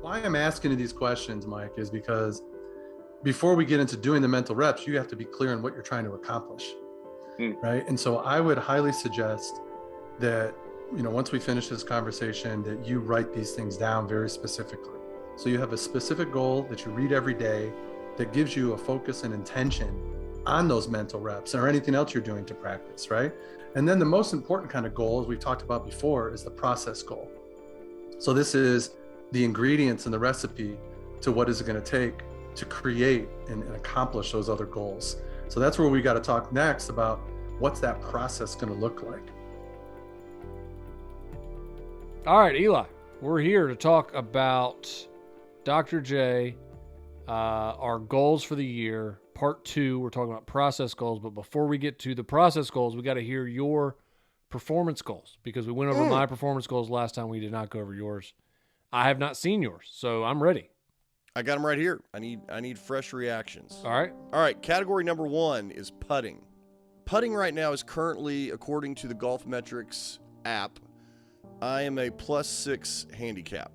why I'm asking you these questions, Mike, is because before we get into doing the mental reps, you have to be clear on what you're trying to accomplish, right? And so I would highly suggest that, once we finish this conversation, that you write these things down very specifically. So you have a specific goal that you read every day that gives you a focus and intention on those mental reps or anything else you're doing to practice, right? And then the most important kind of goal, as we've talked about before, is the process goal. So this is the ingredients and the recipe to what is it going to take to create and accomplish those other goals. So that's where we got to talk next about what's that process going to look like. All right, Eli, we're here to talk about Dr. J, our goals for the year, part 2. We're talking about process goals, but before we get to the process goals, we got to hear your performance goals, because we went over my performance goals last time. We did not go over yours. I have not seen yours, so I'm ready. I got them right here. I need fresh reactions. All right. Category number 1 is putting. Putting right now is currently, according to the Golf Metrics app, I am a +6 handicap.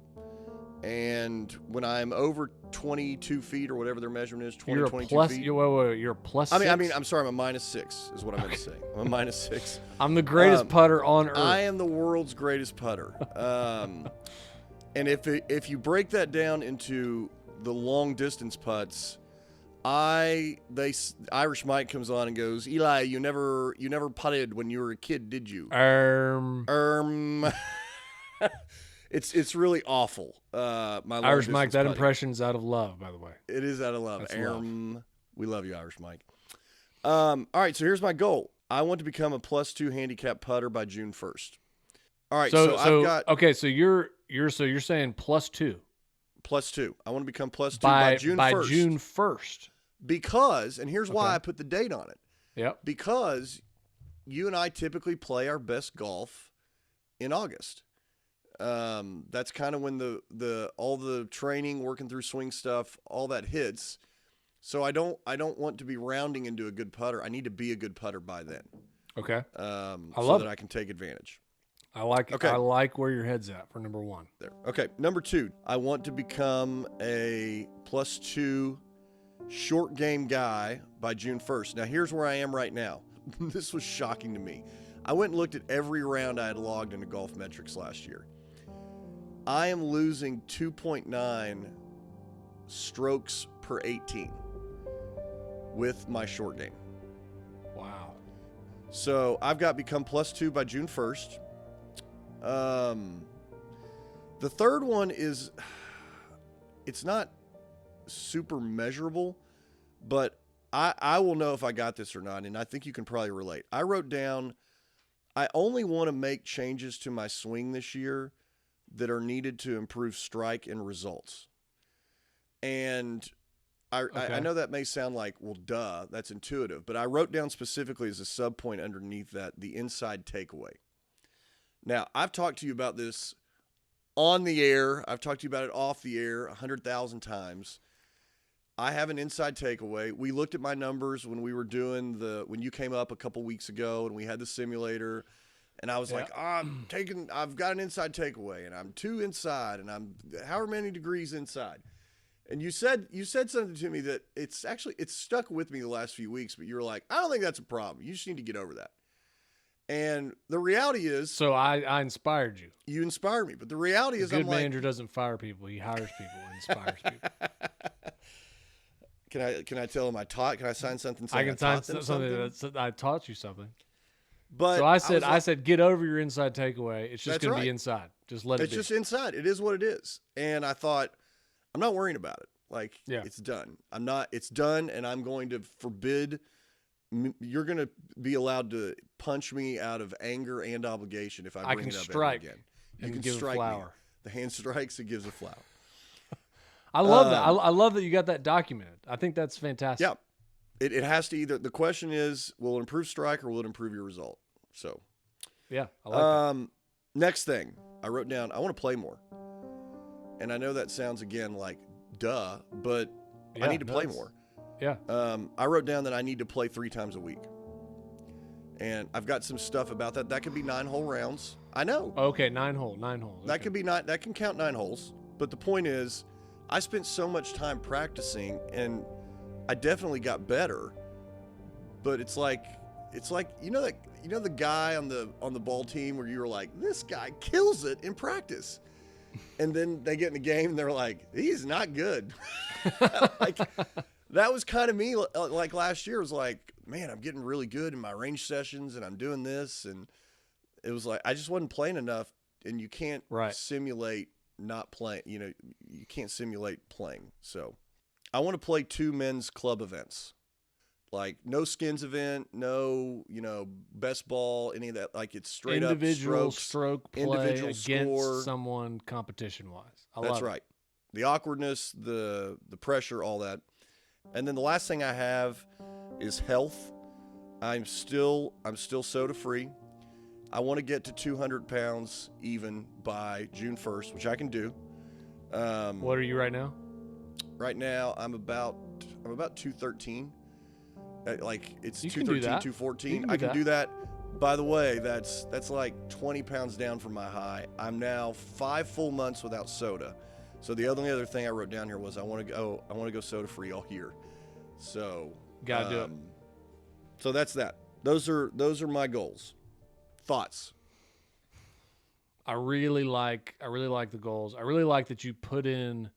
And when I'm over 22 feet or whatever their measurement is, 22 feet. You're a +6? I'm sorry, I'm a -6 is what I meant to say. I'm a -6. I'm the greatest putter on earth. I am the world's greatest putter. And if you break that down into the long distance putts, Irish Mike comes on and goes, Eli, you never putted when you were a kid, did you? It's really awful. My Irish Mike, that impression's out of love, by the way. It is out of love. We love you, Irish Mike. All right, so here's my goal. I want to become a +2 handicap putter by June 1st. All right, so I've got. Okay, so you're saying +2. +2. I want to become +2 by June 1st. By June 1st. Because, and here's why I put the date on it. Yep. Because you and I typically play our best golf in August. That's kind of when all the training, working through swing stuff, all that hits. So I don't want to be rounding into a good putter. I need to be a good putter by then. Okay. So that I can take advantage. I like it. Okay. I like where your head's at for number 1. There. Okay. Number 2, I want to become a +2 short game guy by June 1st. Now here's where I am right now. This was shocking to me. I went and looked at every round I had logged into Golf Metrics last year. I am losing 2.9 strokes per 18 with my short game. Wow. So I've got to become +2 by June 1st. The third one is, it's not super measurable, but I will know if I got this or not, and I think you can probably relate. I wrote down, I only want to make changes to my swing this year that are needed to improve strike and results. And I know that may sound like, well, duh, that's intuitive, but I wrote down specifically as a sub point underneath that, the inside takeaway. Now, I've talked to you about this on the air. I've talked to you about it off the air 100,000 times. I have an inside takeaway. We looked at my numbers when we were doing when you came up a couple weeks ago and we had the simulator, and I was like, I've got an inside takeaway, and I'm 2 inside, and I'm however many degrees inside. And you said something to me that it's stuck with me the last few weeks, but you were like, I don't think that's a problem. You just need to get over that. And the reality is... So I inspired you. You inspired me. But the reality is, a good manager doesn't fire people. He hires people and inspires people. Can I tell him I taught? Can I sign something? I can sign something I taught you something. But so I said, get over your inside takeaway. It's just going to be inside. Just let it be. It's just inside. It is what it is. And I thought, I'm not worrying about it. Like, it's done. It's done, and I'm going to forbid... You're going to be allowed to punch me out of anger and obligation if I bring it up ever again. You can give strike a flower. Me. The hand strikes, it gives a flower. I love that. I love that you got that documented. I think that's fantastic. Yeah. It has to either, the question is, will it improve strike or will it improve your result? So. Yeah, I like that. Next thing, I wrote down, I want to play more. And I know that sounds, again, like, duh, but I need to play more. Yeah. I wrote down that I need to play 3 times a week. And I've got some stuff about that. That could be 9-hole rounds. I know. Okay, 9 holes. That could be that can count 9 holes. But the point is, I spent so much time practicing, and I definitely got better. But it's like the guy on the ball team where you were like, this guy kills it in practice, and then they get in the game and they're like, he's not good. Like, that was kind of me. Like last year, it was like, man, I'm getting really good in my range sessions, and I'm doing this, and it was like I just wasn't playing enough, and you can't simulate not playing. You can't simulate playing. So I want to play 2 men's club events. Like no skins event, no, best ball, any of that. Like it's straight individual up stroke play individual against score. someone competition wise. That's right. The awkwardness, the pressure, all that. And then the last thing I have is health. I'm still soda free. I want to get to 200 pounds even by June 1st, which I can do. What are you right now? Right now I'm about 213. Like it's 213, 214. I can do that. By the way, that's like 20 pounds down from my high. I'm now 5 full months without soda. So the only other thing I wrote down here was I want to go soda free all year. So gotta do it. So that's that. Those are my goals. Thoughts? I really like the goals. I really like that you put in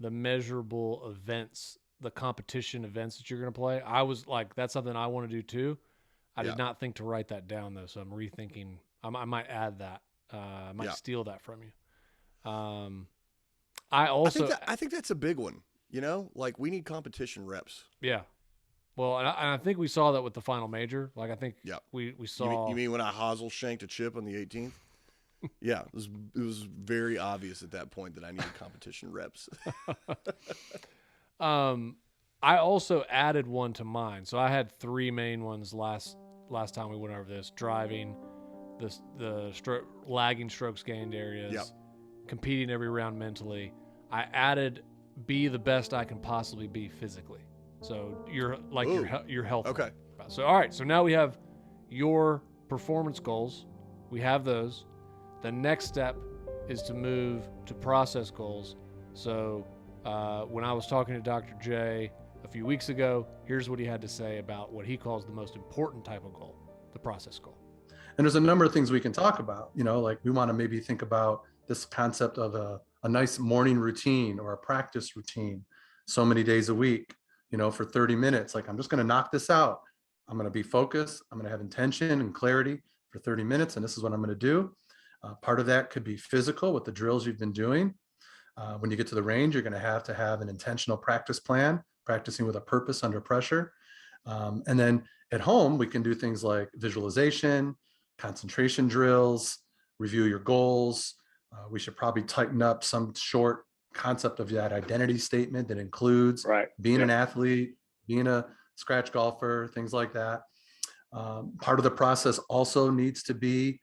the measurable events, the competition events that you're going to play. I was like, that's something I want to do too. I did not think to write that down though, so I'm rethinking. I might add that. I might steal that from you. I think that's a big one. Like we need competition reps. Yeah. Well, and I think we saw that with the final major. Like I think we saw. You mean when I hosel shanked a chip on the 18th? Yeah, it was very obvious at that point that I needed competition reps. I also added one to mine. So I had 3 main ones last time we went over this: driving, lagging strokes gained areas, competing every round mentally. I added be the best I can possibly be physically. So your health. Okay. So all right. So now we have your performance goals. We have those. The next step is to move to process goals. So when I was talking to Dr. J a few weeks ago, here's what he had to say about what he calls the most important type of goal, the process goal. And there's a number of things we can talk about. Like we want to maybe think about this concept of a nice morning routine or a practice routine so many days a week, for 30 minutes. Like I'm just going to knock this out. I'm going to be focused. I'm going to have intention and clarity for 30 minutes. And this is what I'm going to do. Part of that could be physical with the drills you've been doing. When you get to the range, you're going to have an intentional practice plan, practicing with a purpose under pressure. And then at home, we can do things like visualization, concentration drills, review your goals. We should probably tighten up some short concept of that identity statement that includes being an athlete, being a scratch golfer, things like that. Part of the process also needs to be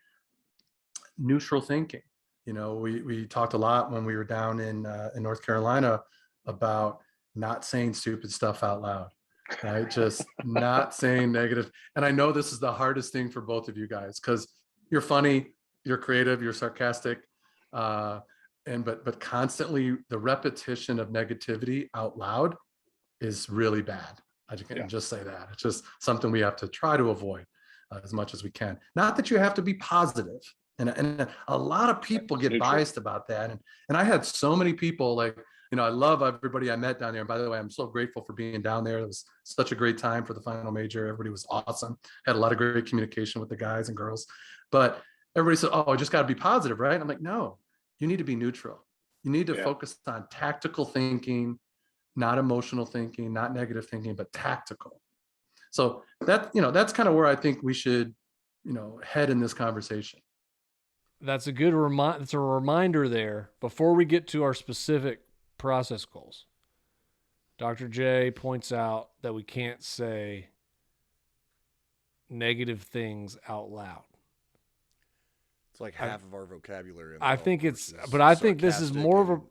neutral thinking. We talked a lot when we were down in North Carolina about not saying stupid stuff out loud, right? Just not saying negative. And I know this is the hardest thing for both of you guys because you're funny, you're creative, you're sarcastic, but constantly the repetition of negativity out loud is really bad. I can just say that. It's just something we have to try to avoid as much as we can. Not that you have to be positive. And a lot of people get biased about that. And I had so many people I love everybody I met down there. And by the way, I'm so grateful for being down there. It was such a great time for the final major. Everybody was awesome. Had a lot of great communication with the guys and girls. But everybody said, I just got to be positive, right? And I'm like, no, you need to be neutral. You need to focus on tactical thinking, not emotional thinking, not negative thinking, but tactical. So that's kind of where I think we should, head in this conversation. That's a good reminder. It's a reminder there before we get to our specific process goals. Dr. J points out that we can't say negative things out loud. It's like half of our vocabulary. I think this is more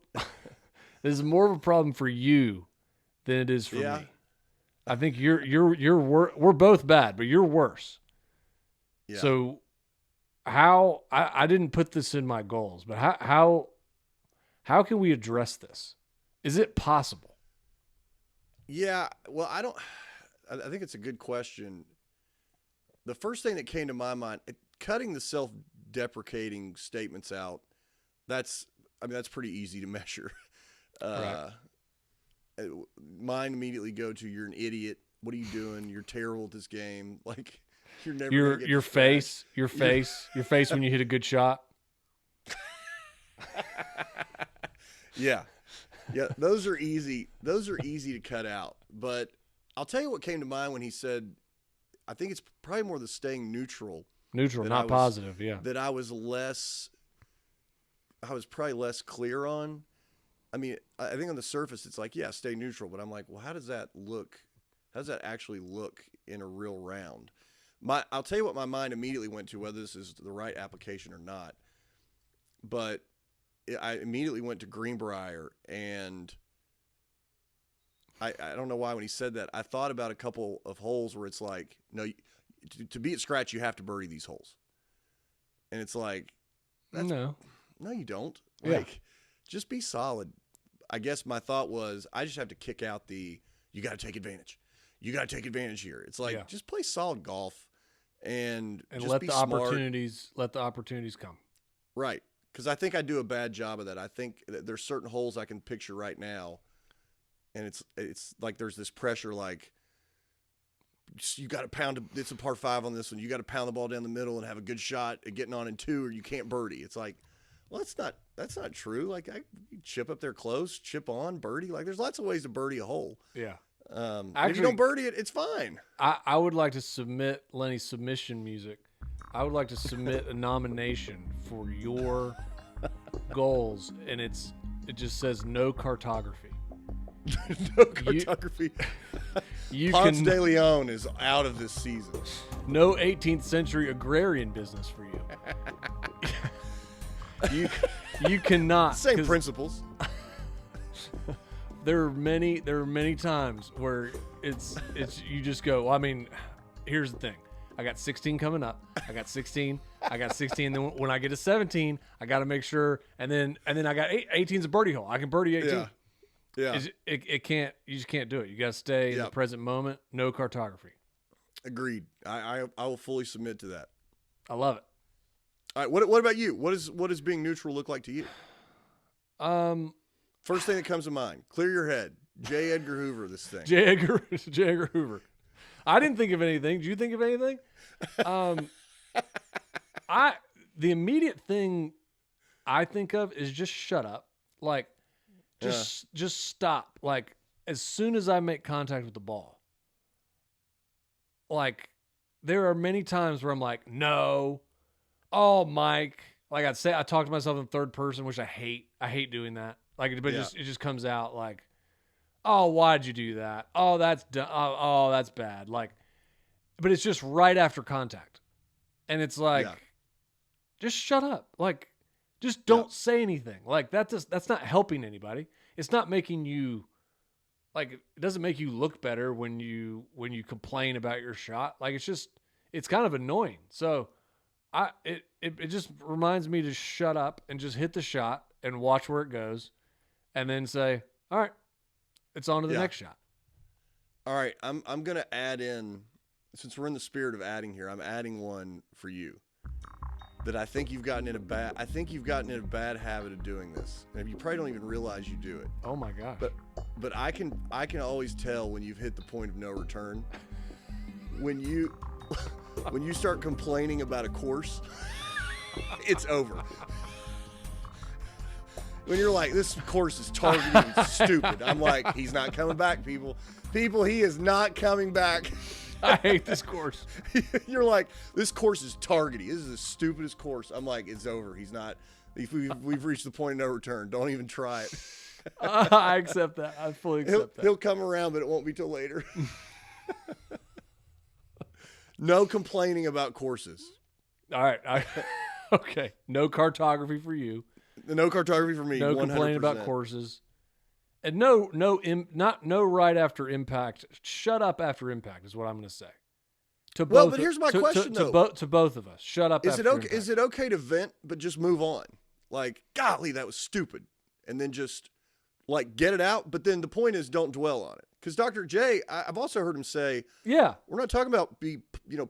of a problem for you than it is for me. I think we're both bad, but you're worse. Yeah. So I didn't put this in my goals, but how How can we address this? Is it possible? Yeah, well, I think it's a good question. The first thing that came to my mind, cutting the self-deprecating statements out, that's pretty easy to measure. Right. Mine immediately go to, you're an idiot. What are you doing? You're terrible at this game. Like, you're never gonna get Your to face scratch. when you hit a good shot. Yeah. Those are easy to cut out. But I'll tell you what came to mind when he said, I think it's probably more the staying neutral. Not positive. Yeah. That I was probably less clear on. I mean, I think on the surface it's like, yeah, stay neutral. But I'm like, well, how does that look? How does that actually look in a real round? I'll tell you what my mind immediately went to, whether this is the right application or not. But I immediately went to Greenbrier, and I don't know why when he said that, I thought about a couple of holes where it's like, no, to be at scratch, you have to birdie these holes. And it's like, no, you don't. Like, just be solid. I guess my thought was, I just have to kick out you got to take advantage. You got to take advantage here. It's like, just play solid golf and just let be the smart. opportunities come. Right. Because I think I do a bad job of that. I think there's certain holes I can picture right now, and it's like there's this pressure, like, you got to pound. It's a par 5 on this one. You got to pound the ball down the middle and have a good shot at getting on in 2, or you can't birdie. It's like, well, that's not true. Like, I chip up there close, chip on, birdie. Like, there's lots of ways to birdie a hole. Yeah. Actually, if you don't birdie it, it's fine. I would like to submit Lenny's submission music. I would like to submit a nomination for your goals, and it just says no cartography. No cartography. Ponce de Leon is out of this season. No 18th century agrarian business for you. You cannot. Same principles. There are many times where it's you just go, well, I mean, here's the thing. I got 16 coming up. I got 16. Then when I get to 17, I got to make sure. And then I got 18's a birdie hole. I can birdie 18. Yeah. You just can't do it. You got to stay in the present moment. No cartography. Agreed. I will fully submit to that. I love it. All right. What about you? What does being neutral look like to you? First thing that comes to mind. Clear your head. J. Edgar Hoover. This thing. J. Edgar Hoover. I didn't think of anything. Did you think of anything? The immediate thing I think of is just shut up. Like, just stop. Like, as soon as I make contact with the ball, like, there are many times where I'm like, no, oh, Mike. Like, I talk to myself in third person, which I hate. I hate doing that. Like, but it just comes out like, oh, why'd you do that? Oh, that's oh, that's bad. Like, but it's just right after contact, and it's like, just shut up. Like, just don't say anything. Like, that's not helping anybody. It's not making you, like, it doesn't make you look better when you complain about your shot. Like, it's kind of annoying. So, it just reminds me to shut up and just hit the shot and watch where it goes, and then say, all right, it's on to the next shot. All right, I'm going to add in, since we're in the spirit of adding here, I'm adding one for you that I think you've gotten in a bad habit of doing this. And you probably don't even realize you do it. Oh my gosh. But I can always tell when you've hit the point of no return. When you start complaining about a course, it's over. When you're like, this course is targeted and stupid. I'm like, he's not coming back, people. People, he is not coming back. I hate this course. You're like, this course is targety. This is the stupidest course. I'm like, it's over. He's not. We've reached the point of no return. Don't even try it. I accept that. I fully accept that. He'll come around, but it won't be till later. No complaining about courses. All right. Okay. No cartography for you. No cartography for me. No 100%. complaining about courses. And no right after impact. Shut up after impact is what I'm going to say. But here's my question though. To both of us. Shut up. Is it okay to vent but just move on? Like, golly, that was stupid. and then just like get it out. But then the point is, don't dwell on it. Because Dr. J, I've also heard him say, yeah, we're not talking about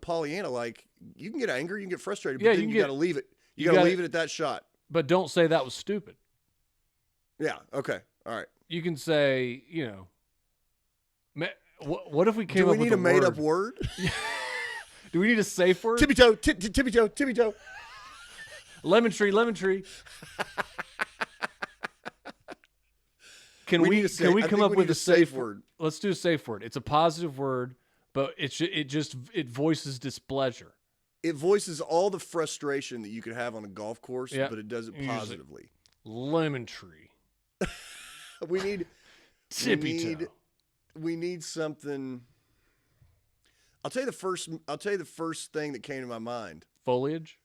Pollyanna. Like, you can get angry, you can get frustrated, but Yeah, then you got to leave it. You got to leave it at that shot. But don't say that was stupid. Yeah. Okay. All right. You can say, what if we came Do up we with need a made-up word? Do we need a safe word? Tippy toe, tippy toe, tippy toe. Lemon tree. Can we come up with a safe word? Let's do a safe word. It's a positive word, but it voices displeasure. It voices all the frustration that you could have on a golf course, but it does it positively. Lemon tree. We need tippy toe. We need something. I'll tell you the first thing that came to my mind. Foliage.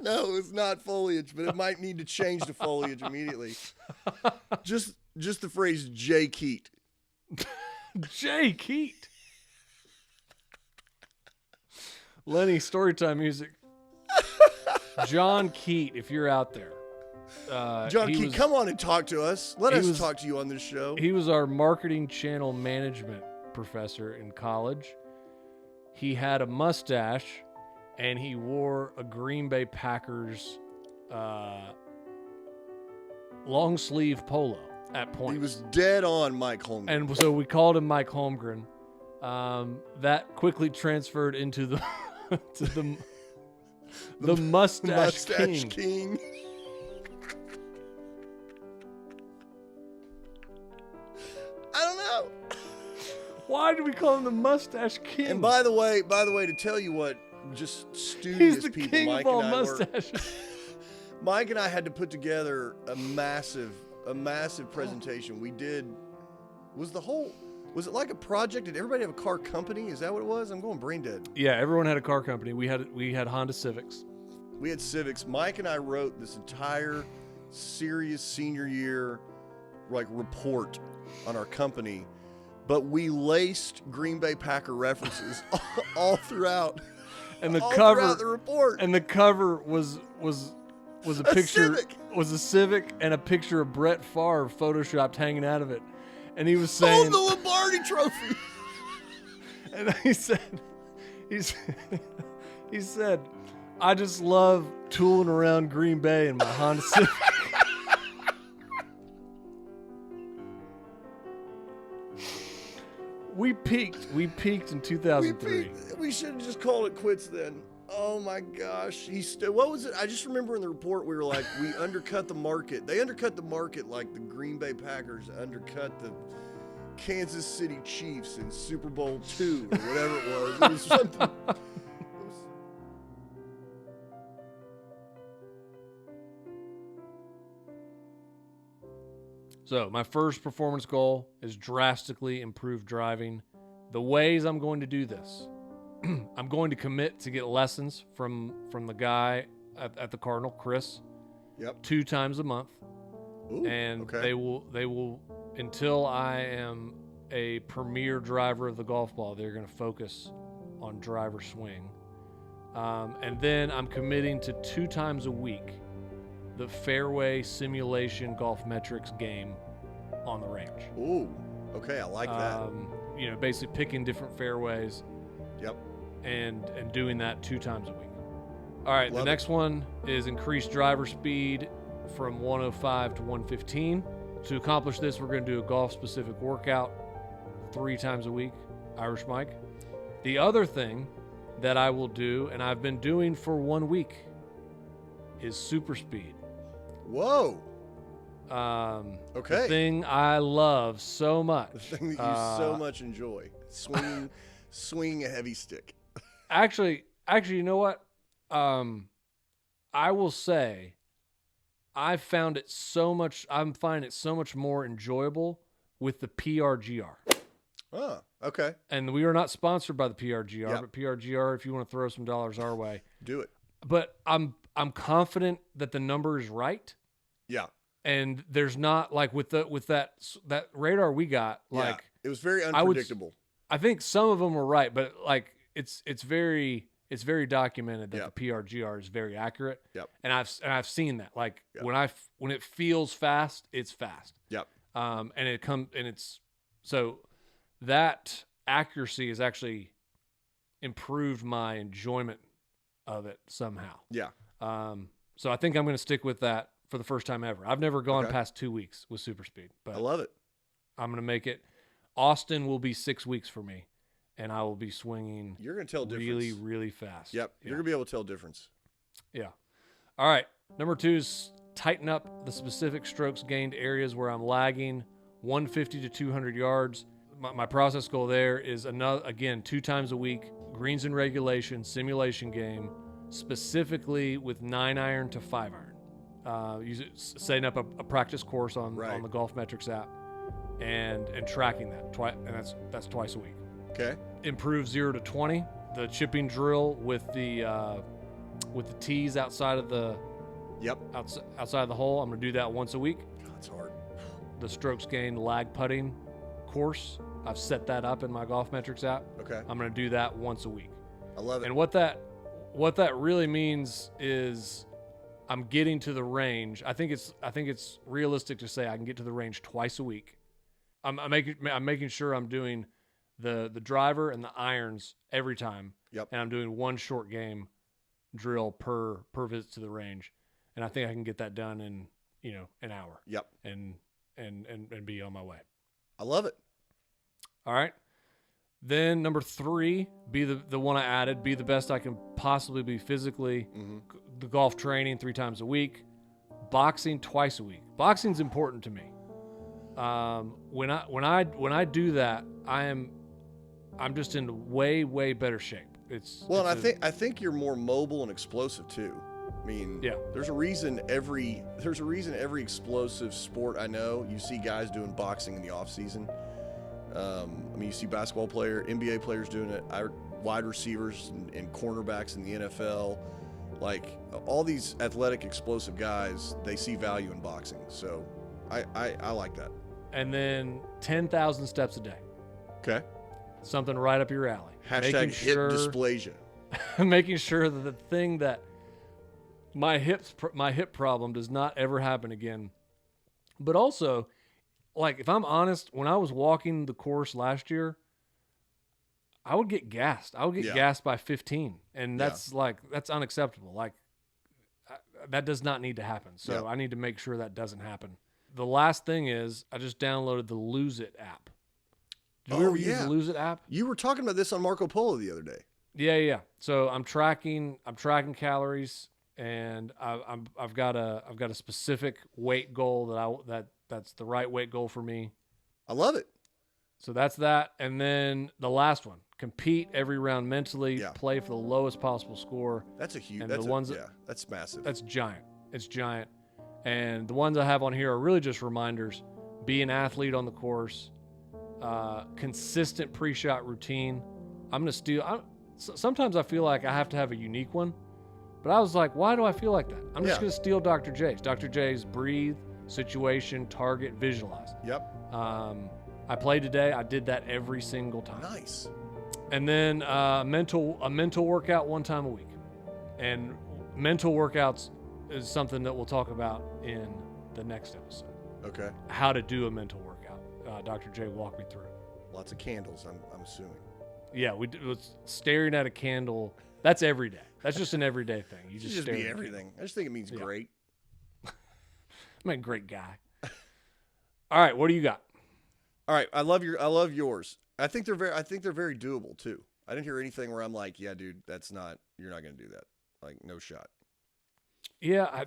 No, it's not foliage, but it might need to change to foliage immediately. Just the phrase J. Keat. J. Keat. Lenny, storytime music. John Keat, if you're out there. John Keat, come on and talk to us. Let us talk to you on this show. He was our marketing channel management professor in college. He had a mustache, and he wore a Green Bay Packers long sleeve polo at points. He was dead on Mike Holmgren. And so we called him Mike Holmgren. That quickly transferred into the the mustache king. I don't know. Why do we call him the mustache king? And by the way, to tell you what, just studious He's the people, king Mike of all and I mustaches. Mike and I had to put together a massive presentation. We did. Was it like a project? Did everybody have a car company? Is that what it was? I'm going brain dead. Yeah, everyone had a car company. We had Honda Civics. We had Civics. Mike and I wrote this entire serious senior year report on our company, but we laced Green Bay Packer references all throughout. And the cover throughout the report. And the cover was a picture Civic. Was a Civic and a picture of Brett Favre photoshopped hanging out of it. And he was saying, "Hold the Lombardi trophy." And he said, "I just love tooling around Green Bay in my Honda Civic." We peaked in 2003. We should have just called it quits then. Oh my gosh. What was it? I just remember in the report we were like, we undercut the market. They undercut the market like the Green Bay Packers undercut the Kansas City Chiefs in Super Bowl II or whatever it was. It was something. So my first performance goal is drastically improve driving. The ways I'm going to do this, I'm going to commit to get lessons from the guy at the Cardinal, Chris. Yep. 2 times a month. Ooh, and okay. they will until I am a premier driver of the golf ball, they're going to focus on driver swing. And then I'm committing to 2 times a week the fairway simulation golf metrics game on the range. Ooh, okay, I like that. Basically picking different fairways. Yep. And doing that 2 times a week. All right, Love the next one is increase driver speed from 105 to 115. To accomplish this, we're going to do a golf-specific workout 3 times a week, Irish Mike. The other thing that I will do, and I've been doing for 1 week, is super speed. Whoa. Okay. The thing I love so much. The thing that you so much enjoy. Swinging a heavy stick. Actually, you know what? I will say I'm finding it so much more enjoyable with the PRGR. Oh, okay. And we are not sponsored by the PRGR, Yep. but PRGR, if you want to throw some dollars our way, do it. But I'm confident that the number is right. Yeah. And there's not with that radar we got, it was very unpredictable. I think some of them were right, but it's very it's very documented that Yep. the PRGR is very accurate. Yep. And I've seen that. Like Yep. when it feels fast, it's fast. Yep. And it's so that accuracy has actually improved my enjoyment of it somehow. Yeah. So I think I'm going to stick with that for the first time ever. I've never gone Okay. past 2 weeks with super speed, I but love it. I'm going to make it. Austin will be 6 weeks for me, and I will be swinging You're going to tell difference. really, really fast. Yep. Yeah. You're going to be able to tell difference. Yeah. All right. Number 2 is tighten up the specific strokes gained areas where I'm lagging 150 to 200 yards. My process goal there is again 2 times a week, greens and regulation, simulation game, specifically with 9-iron to 5-iron. Setting up a practice course on the Golf Metrics app and tracking that twice, and that's twice a week. Okay. Improve 0 to 20. The chipping drill with the tees outside of the outside of the hole. I'm gonna do that once a week. God, it's hard. The strokes gained lag putting course, I've set that up in my Golf Metrics app. Okay. I'm gonna do that once a week. I love it. And what that really means is I'm getting to the range. I think it's realistic to say I can get to the range twice a week. I'm making sure I'm doing the driver and the irons every time. Yep. And I'm doing one short game drill per visit to the range. And I think I can get that done in, an hour. Yep. And be on my way. I love it. All right. Then number 3, be the one I added, be the best I can possibly be physically. Mm-hmm. The golf training 3 times a week, boxing twice a week. Boxing's important to me. When I do that, I'm just in way better shape. I think you're more mobile and explosive too. I mean, yeah. There's a reason every explosive sport I know, you see guys doing boxing in the off season. You see basketball NBA players doing it, wide receivers and cornerbacks in the NFL. Like all these athletic, explosive guys, they see value in boxing. So I like that. And then 10,000 steps a day. Okay. Something right up your alley. Hashtag hip dysplasia. Making sure that the thing that my hip problem does not ever happen again. But also, like, if I'm honest, when I was walking the course last year, I would get gassed. I would get gassed by 15. And that's that's unacceptable. Like, that does not need to happen. So I need to make sure that doesn't happen. The last thing is I just downloaded the Lose It app. Did you ever use the Lose It app? You were talking about this on Marco Polo the other day. Yeah. So I'm tracking calories, and I've got a specific weight goal that's the right weight goal for me. I love it. So that's that. And then the last one, compete every round mentally, play for the lowest possible score. That's a huge, and that's massive. That's giant. It's giant. And the ones I have on here are really just reminders. Be an athlete on the course, consistent pre-shot routine. I'm going to steal. Sometimes I feel like I have to have a unique one, but I was like, why do I feel like that? I'm just going to steal Dr. J's. Dr. J's breathe, situation, target, visualize. Yep. I played today. I did that every single time. Nice. And then a mental workout 1 time a week. And mental workouts is something that we'll talk about in the next episode. Okay. How to do a mental workout. Dr. J walked me through. Lots of candles, I'm assuming. Yeah, was staring at a candle. That's every day. That's just an everyday thing. You just stare be at everything. I just think it means great. I'm a great guy. All right, what do you got? All right, I love yours. I think they're very doable too. I didn't hear anything where I'm like, yeah, dude, you're not going to do that. Like, no shot. Yeah,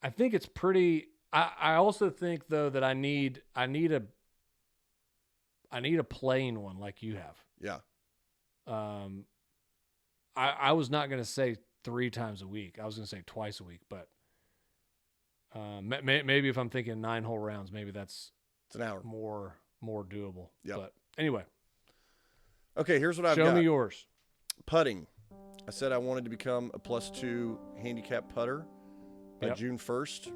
I think it's pretty. I also think though that I need a playing one like you have. Yeah. I was not going to say 3 times a week. I was going to say twice a week, but maybe if I'm thinking 9-hole rounds, maybe it's an hour more doable. Yeah. But anyway. Okay, here's what I've got. Show me yours. Putting. I said I wanted to become a +2 handicap putter by June 1st.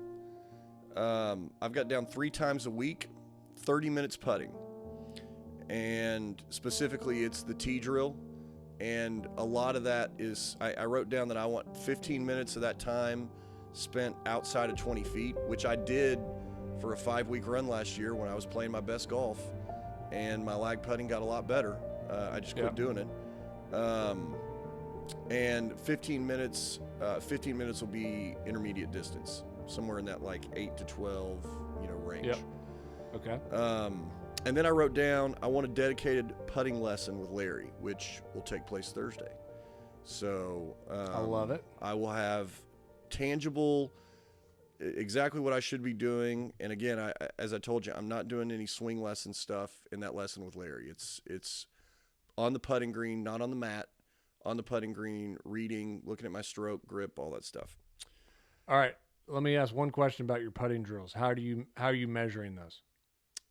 I've got down 3 times a week, 30 minutes putting. And specifically, it's the tee drill And a lot of that is, I wrote down that I want 15 minutes of that time spent outside of 20 feet, which I did for a 5-week run last year when I was playing my best golf, and my lag putting got a lot better. I just quit doing it. And 15 minutes will be intermediate distance, somewhere in that like 8 to 12, range. Yep. Okay. And then I wrote down, I want a dedicated putting lesson with Larry, which will take place Thursday. So I love it. I will have tangible, exactly what I should be doing. And again, as I told you, I'm not doing any swing lesson stuff in that lesson with Larry. It's on the putting green, not on the mat, on the putting green, reading, looking at my stroke, grip, all that stuff. All right. Let me ask one question about your putting drills. How are you measuring those?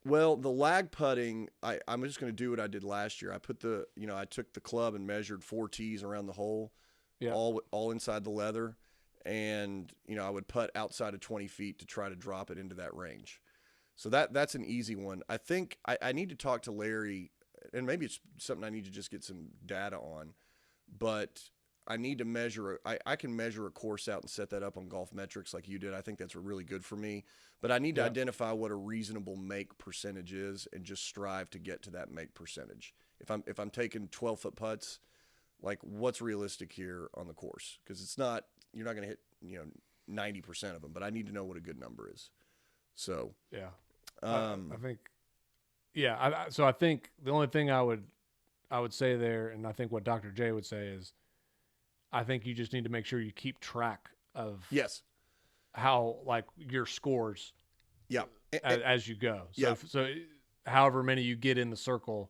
Well, the lag putting, I'm just going to do what I did last year. I put I took the club and measured 4 tees around the hole, all inside the leather. And, I would putt outside of 20 feet to try to drop it into that range. So that's an easy one. I think I need to talk to Larry, and maybe it's something I need to just get some data on, but I need to measure. I can measure a course out and set that up on Golf Metrics like you did. I think that's really good for me. But I need to identify what a reasonable make percentage is and just strive to get to that make percentage. If I'm taking 12-foot putts, like what's realistic here on the course? Because you're not going to hit 90% of them. But I need to know what a good number is. So yeah, I think so I think the only thing I would say there, and I think what Dr. J would say is, I think you just need to make sure you keep track of how like your scores as you go. So however many you get in the circle,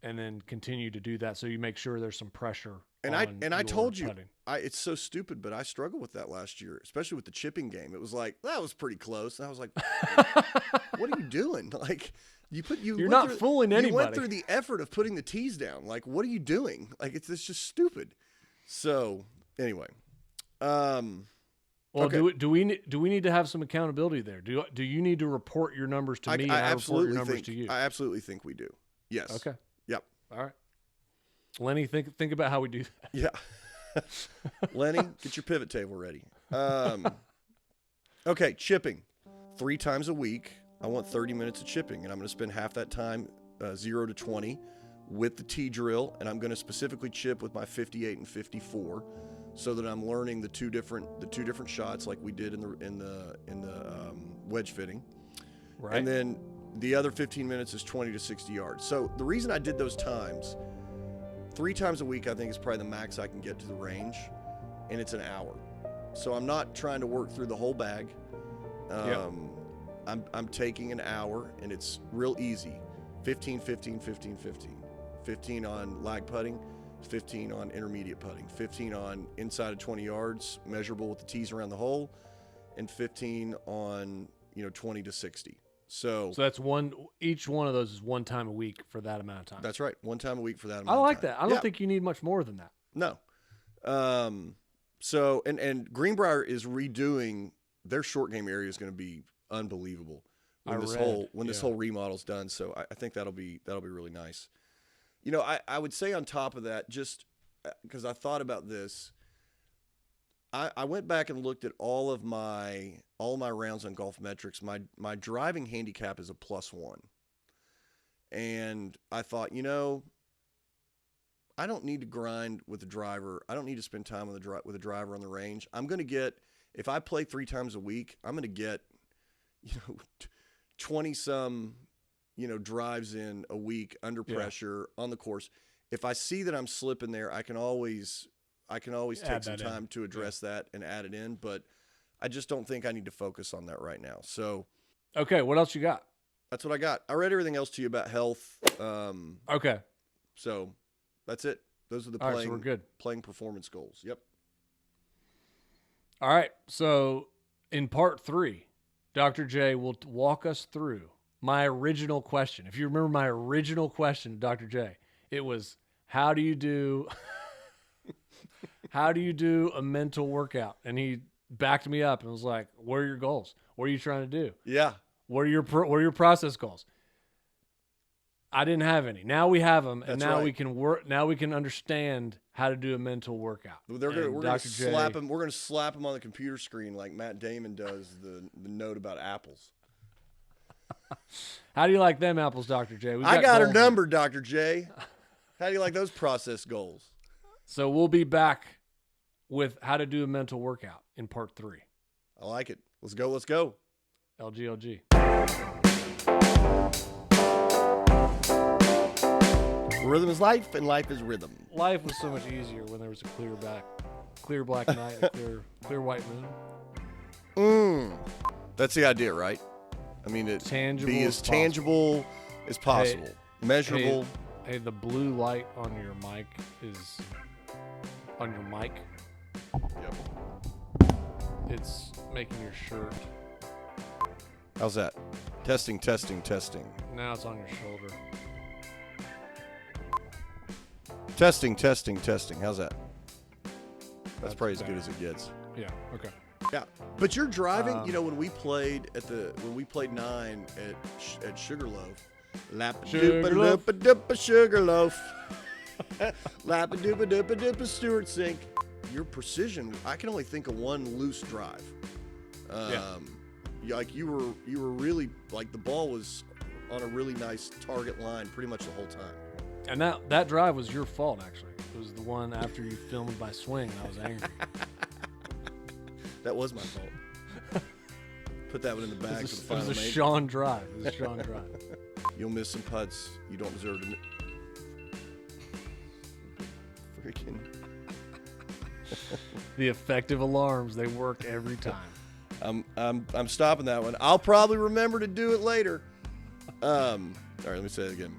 and then continue to do that, so you make sure there's some pressure. And I told you, it's so stupid, but I struggled with that last year, especially with the chipping game. It was like, that was pretty close. And I was like, what are you doing? Like you're not fooling anybody. You went through the effort of putting the tees down. Like, what are you doing? Like, it's just stupid. So anyway, well, okay. do we need to have some accountability there? Do you need to report your numbers to me? And I report your numbers to you. I absolutely think we do. Yes. Okay. Yep. All right. Lenny, think about how we do that. Yeah. Lenny, get your pivot table ready. Okay, chipping. 3 times a week. I want 30 minutes of chipping, and I'm going to spend half that time 0 to 20 with the tee drill, and I'm going to specifically chip with my 58 and 54, so that I'm learning the two different shots like we did in the wedge fitting. Right. And then the other 15 minutes is 20 to 60 yards. So the reason I did those times, 3 times a week, I think is probably the max I can get to the range, and it's an hour. So I'm not trying to work through the whole bag. I'm taking an hour, and it's real easy. 15, 15, 15, 15. 15 on lag putting, 15 on intermediate putting, 15 on inside of 20 yards, measurable with the tees around the hole, and 15 on 20 to 60. So that's each one of those is 1 time a week for that amount of time. That's right. 1 time a week for that amount I like of time. that. I don't think you need much more than that. No. So, and Greenbrier is redoing their short game area is going to be unbelievable when this whole remodel's done. So I think that'll be really nice. I would say on top of that, just because I thought about this, I went back and looked at all my rounds on Golf Metrics. My driving handicap is a +1. And I thought, I don't need to grind with the driver. I don't need to spend time with a driver on the range. I'm going to get, if I play 3 times a week, I'm going to get, 20 some, drives in a week under pressure on the course. If I see that I'm slipping there, I can always take some time to address that and add it in, but I just don't think I need to focus on that right now. So, okay, what else you got? That's what I got. I read everything else to you about health. Okay. So that's it. Those are the All right, so we're good. Playing performance goals. Yep. All right. So in part 3, Dr. J will walk us through my original question. If you remember my original question to Dr. J, it was, how do you do a mental workout? And he backed me up and was like, what are your goals? What are you trying to do? Yeah. What are your process goals? I didn't have any. Now we have them, and That's now right. we can work. Now we can understand how to do a mental workout. We're And gonna Dr. slap J, him. We're gonna slap him on the computer screen like Matt Damon does the note about apples. How do you like them apples, Dr. J? I got her number, Dr. J. How do you like those process goals? So we'll be back with how to do a mental workout in part 3. I like it. Let's go. Let's go. LGLG. Rhythm is life, and life is rhythm. Life was so much easier when there was a clear black night, a clear white moon. That's the idea, right? I mean, it Tangible be as as tangible as possible, measurable. Hey, the blue light on your mic is on your mic. Yep. It's making your shirt. How's that? Testing, testing, testing. Now it's on your shoulder. Testing, testing, testing. How's that? That's probably as better. good as it gets. Yeah. Okay. Yeah, but you're driving. When we played 9 at Sugarloaf, Sugarloaf. lap-a-doopa-doopa Sugarloaf, lap-a-doopa-doopa-doopa Stewart Sink. Your precision, I can only think of one loose drive. Like you were really like the ball was on a really nice target line pretty much the whole time. And that drive was your fault, actually. It was the one after you filmed my swing, and I was angry. That was my fault. Put that one in the bag for the It final was a major. Sean drive. It was a Sean drive. You'll miss some putts you don't deserve to. Freaking. The effective alarms, they work every time. I'm stopping that one. I'll probably remember to do it later. All right, let me say it again.